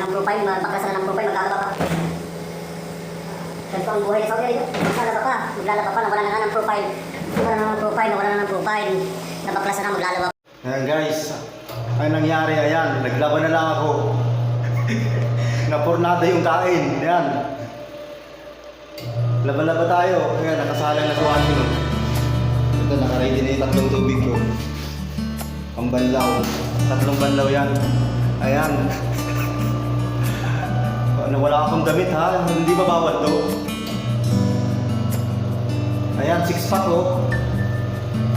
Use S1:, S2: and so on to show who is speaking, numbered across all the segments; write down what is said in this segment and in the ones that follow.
S1: ng profile, magbaklasan ng profile, maglalaba ka. Ganito ang buhay sa Saudi Arabia. Maglalaba ka, nawala na nga ng profile. Nawala na ng profile. Nabaklasan na, maglalaba ka.
S2: Ayan guys, ay nangyari, ayan, naglaban na lang ako. Napurnada yung kain, ayan. Laban-laban tayo, ayan, nakasalang na sa akin. Ito, nakaready na yung tatlong tubig ko. Ang banlaw, tatlong banlaw yan. Ayan. Wala akong damit ha, hindi ba bawal to? Ayan, 6 pack oh.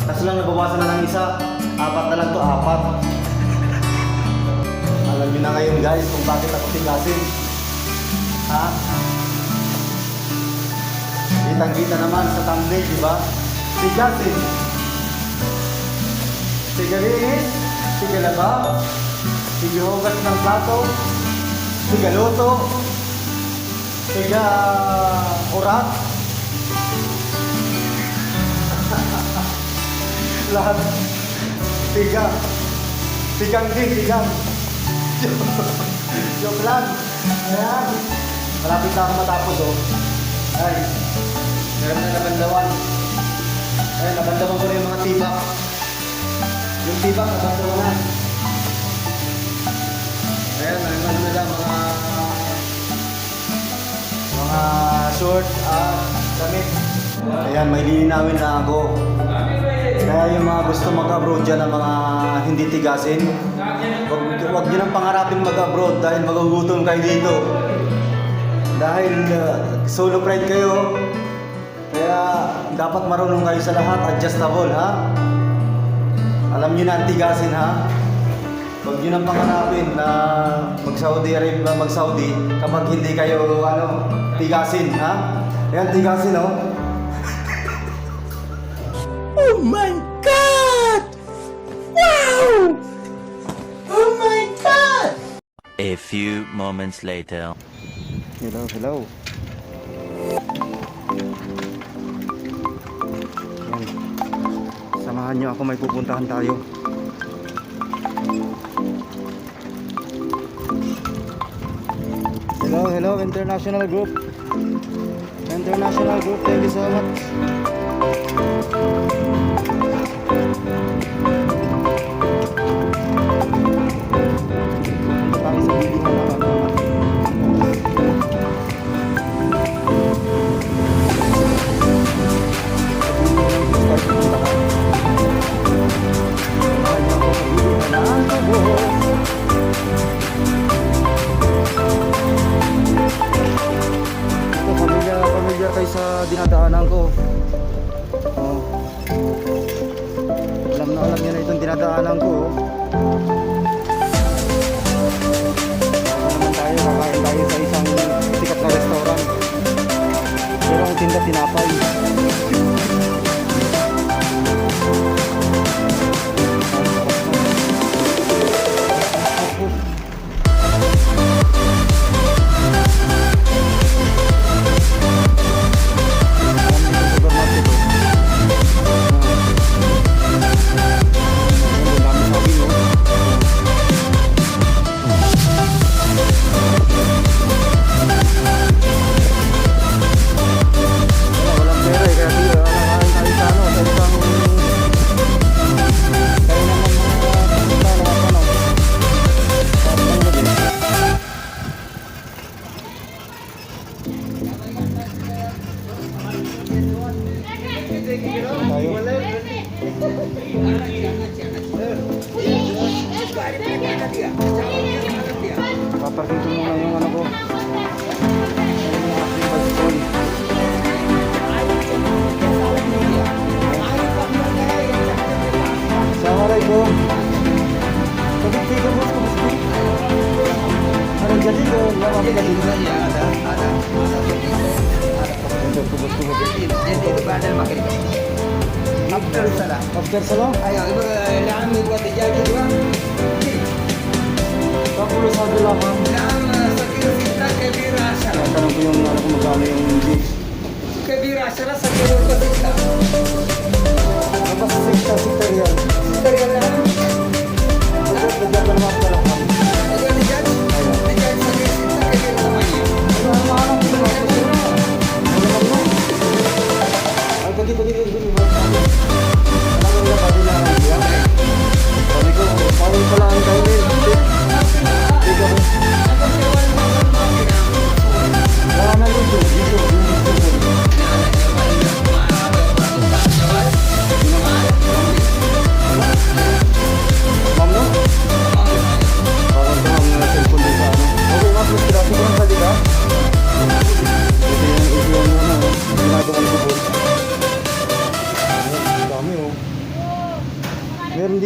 S2: Kaso lang nabawasan na ng isa. 4 na lang to, 4. Alam niyo na ngayon guys kung bakit ako tigasin. Ha? Kitang-kita naman sa thumbnail, di ba? Tigasin. Sigalinis, sigalaba, sigahugas ng plato, sigaluto, siga-urat. Lahat. Tigang din, tigang. Joke lang. Ayan. Malapit na ako matapos oh. Ay. Meron na nabandawan. Ayan, nabandawan ko na yung mga tibak. Yung tibak, nabandawan na. Ayan, ano na lang, mga short at damit. Ayan, may lilinawin na ako. Kaya yung mga gusto mag-abroad dyan ng mga hindi tigasin, huwag nyo nang pangarapin mag-abroad dahil magugutom kayo dito. Dahil solo pride kayo, kaya dapat marunong kayo sa lahat, adjustable ha. Alam nyo na ang tigasin ha. Huwag nyo nang pangarapin na mag-Saudi Arabia, mag-Saudi kapag hindi kayo tigasin ha. Ayan, tigasin oh.
S3: Oh my God! Wow! Oh my God!
S4: A few moments later.
S2: Hello, hello. Ayan. Samahan nyo ako, may pupuntahan tayo. Hello, international group. International group, thank you so much. Pamilya kayo sa dinadaanan ko. Oh. Alam na nyo na itong dinadaanan ko. Naman tayo, kakain tayo sa isang sikat na restaurant. Pero ang tinda tinapay. Paparking ko muna yung ano ko. Assalamualaikum. Kabit ko bos. Ada jadi ke? Lama jadi saja ada. Jadi itu ada makin. After salah. Ayo, yang buat dijaga juga. 10 laham. Tanong ko yung kung magkano yung gigs.
S3: Kabira, sarap sa kilo ko dito.
S2: Apa sih kita real?
S3: Dari yang lain,
S2: Betul betul bermakna.
S3: ada dijad.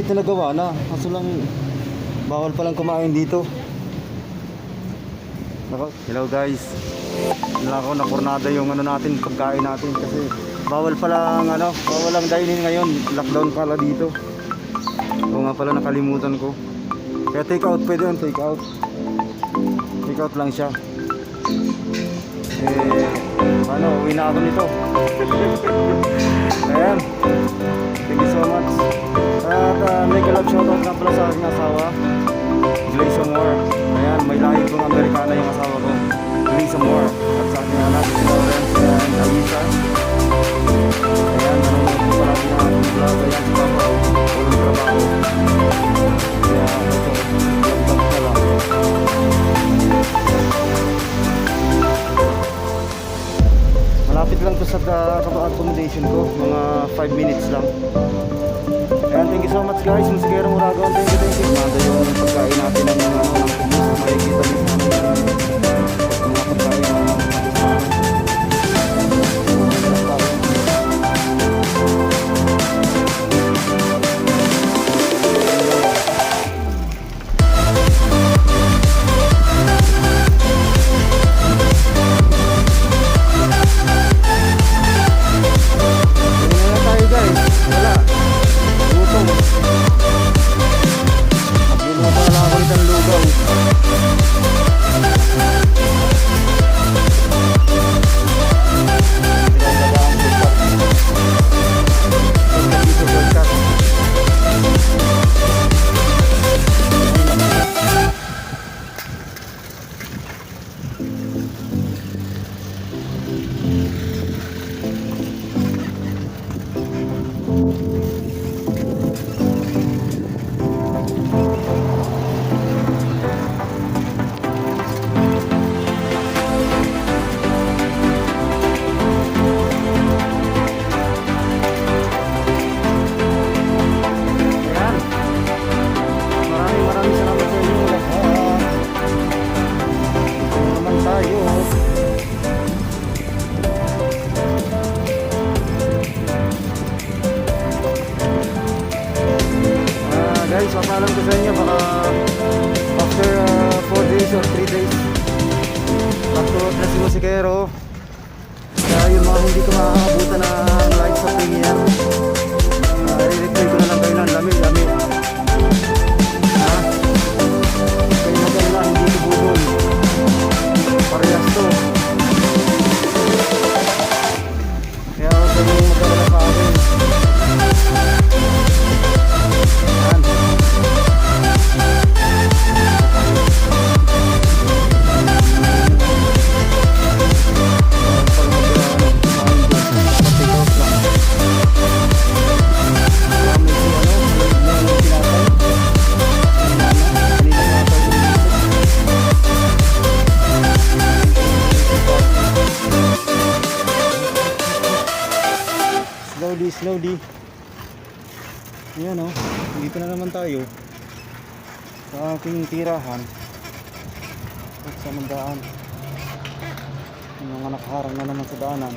S2: ito nagawa na. Kaso lang, bawal palang kumain dito. Hello guys. Nako, nakornada yung ano natin, pagkain natin kasi bawal palang ano, bawal ang dining ngayon. Lockdown pala dito. Oo nga pala, nakalimutan ko. Kaya take out pwede yun, take out. Take out lang siya. Paano, uwi na ako nito. Ayan. Thank you so much. At mega love shoutout nga pala sa aking asawa, Glaze Moore. Ayan, may lahi kong Amerikana yung asawa ko, Glaze Moore. At sa aking anak, Lawrence and Alisa. Ayan, nanonood ko palagi na aking vlog. Ayan, si Papa, walang trabaho. Kaya ito, vlog na lang. Malapit lang to sa accommodation ko, mga 5 minutes lang. Ayan, thank you so much guys. Musikerong Uragon, thank you. Mada yung pagkain natin ng kubus. Makikita din sa amin yung mga pagkain ng guys, papalam ko sa inyo baka after 4 days or 3 days back to work na si Musikero. Kaya yung mga hindi ko makakabutan na live sa premiere, i-replay ko na lang kayo ng lamig ha? Kayo maganda, hindi ko budol, parehas to. Kaya huwag kayong magkakala sa akin. Slowly. Ayan o, dito na naman tayo sa aking tirahan at sa mandaan. Yung mga nakaharang na naman sa daanan.